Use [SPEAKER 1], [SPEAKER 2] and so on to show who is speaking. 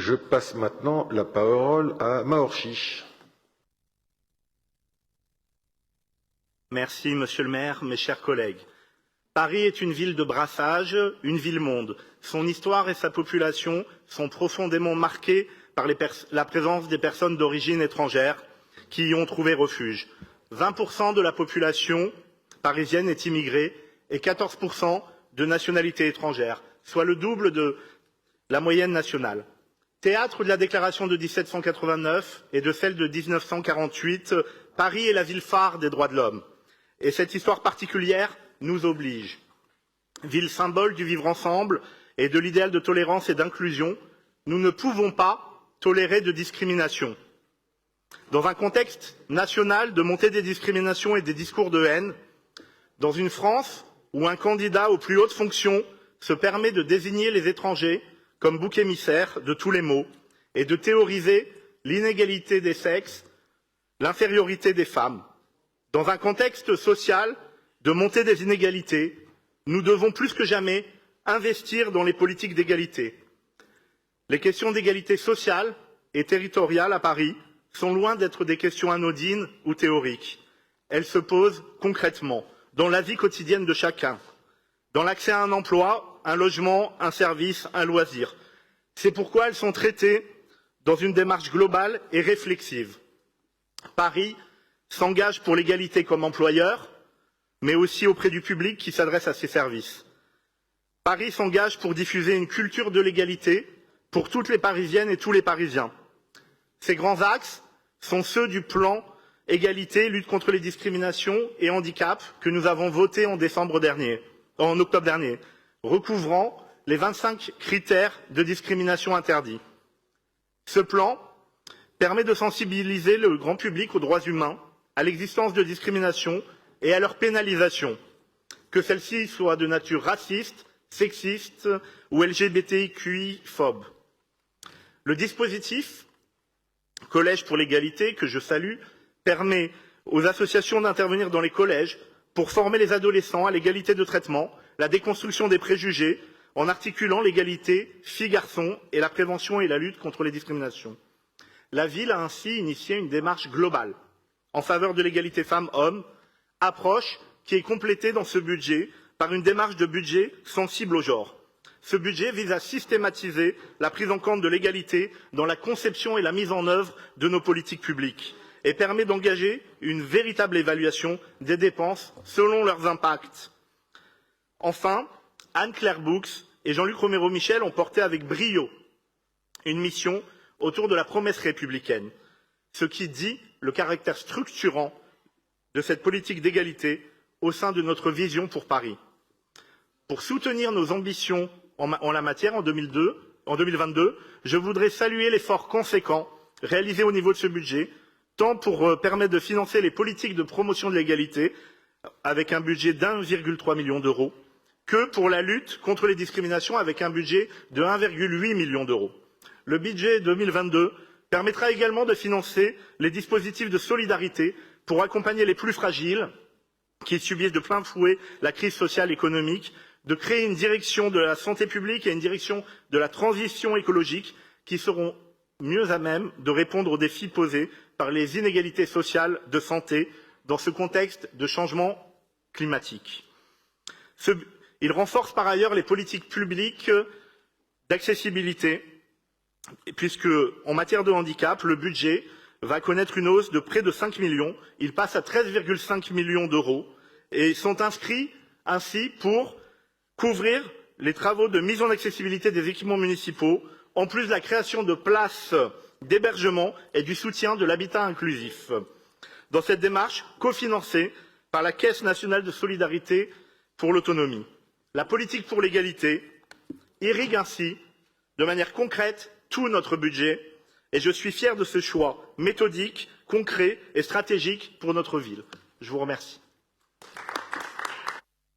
[SPEAKER 1] Je passe maintenant la parole à Maorchi.
[SPEAKER 2] Merci, Monsieur le maire, mes chers collègues. Paris est une ville de brassage, une ville-monde. Son histoire et sa population sont profondément marquées par la présence des personnes d'origine étrangère qui y ont trouvé refuge. 20% de la population parisienne est immigrée et 14% de nationalité étrangère, soit le double de la moyenne nationale. Théâtre de la déclaration de 1789 et de celle de 1948, Paris est la ville phare des droits de l'homme. Et cette histoire particulière nous oblige. Ville symbole du vivre ensemble et de l'idéal de tolérance et d'inclusion, nous ne pouvons pas tolérer de discrimination. Dans un contexte national de montée des discriminations et des discours de haine, dans une France où un candidat aux plus hautes fonctions se permet de désigner les étrangers comme bouc émissaire de tous les maux et de théoriser l'inégalité des sexes, l'infériorité des femmes. Dans un contexte social de montée des inégalités, nous devons plus que jamais investir dans les politiques d'égalité. Les questions d'égalité sociale et territoriale à Paris sont loin d'être des questions anodines ou théoriques. Elles se posent concrètement dans la vie quotidienne de chacun, dans l'accès à un emploi, un logement, un service, un loisir. C'est pourquoi elles sont traitées dans une démarche globale et réflexive. Paris s'engage pour l'égalité comme employeur, mais aussi auprès du public qui s'adresse à ses services. Paris s'engage pour diffuser une culture de l'égalité pour toutes les Parisiennes et tous les Parisiens. Ces grands axes sont ceux du plan Égalité, lutte contre les discriminations et handicap que nous avons voté en octobre dernier, recouvrant les 25 critères de discrimination interdits. Ce plan permet de sensibiliser le grand public aux droits humains, à l'existence de discriminations et à leur pénalisation, que celles-ci soient de nature raciste, sexiste ou LGBTQI-phobe. Le dispositif Collège pour l'égalité, que je salue, permet aux associations d'intervenir dans les collèges pour former les adolescents à l'égalité de traitement, la déconstruction des préjugés, en articulant l'égalité filles-garçons et la prévention et la lutte contre les discriminations. La ville a ainsi initié une démarche globale en faveur de l'égalité femmes-hommes, approche qui est complétée dans ce budget par une démarche de budget sensible au genre. Ce budget vise à systématiser la prise en compte de l'égalité dans la conception et la mise en œuvre de nos politiques publiques et permet d'engager une véritable évaluation des dépenses selon leurs impacts. Enfin, Anne-Claire Boux et Jean-Luc Romero-Michel ont porté avec brio une mission autour de la promesse républicaine, ce qui dit le caractère structurant de cette politique d'égalité au sein de notre vision pour Paris. Pour soutenir nos ambitions en la matière en 2022, je voudrais saluer l'effort conséquent réalisé au niveau de ce budget, tant pour permettre de financer les politiques de promotion de l'égalité, avec un budget d'1,3 million d'euros, que pour la lutte contre les discriminations, avec un budget de 1,8 million d'euros. Le budget 2022 permettra également de financer les dispositifs de solidarité pour accompagner les plus fragiles qui subissent de plein fouet la crise sociale et économique, de créer une direction de la santé publique et une direction de la transition écologique qui seront mieux à même de répondre aux défis posés par les inégalités sociales de santé dans ce contexte de changement climatique. Il renforce par ailleurs les politiques publiques d'accessibilité, puisque en matière de handicap, le budget va connaître une hausse de près de 5 millions. Il passe à 13,5 millions d'euros et sont inscrits ainsi pour couvrir les travaux de mise en accessibilité des équipements municipaux, en plus de la création de places d'hébergement et du soutien de l'habitat inclusif. Dans cette démarche cofinancée par la Caisse nationale de solidarité pour l'autonomie. La politique pour l'égalité irrigue ainsi de manière concrète tout notre budget et je suis fier de ce choix méthodique, concret et stratégique pour notre ville. Je vous remercie.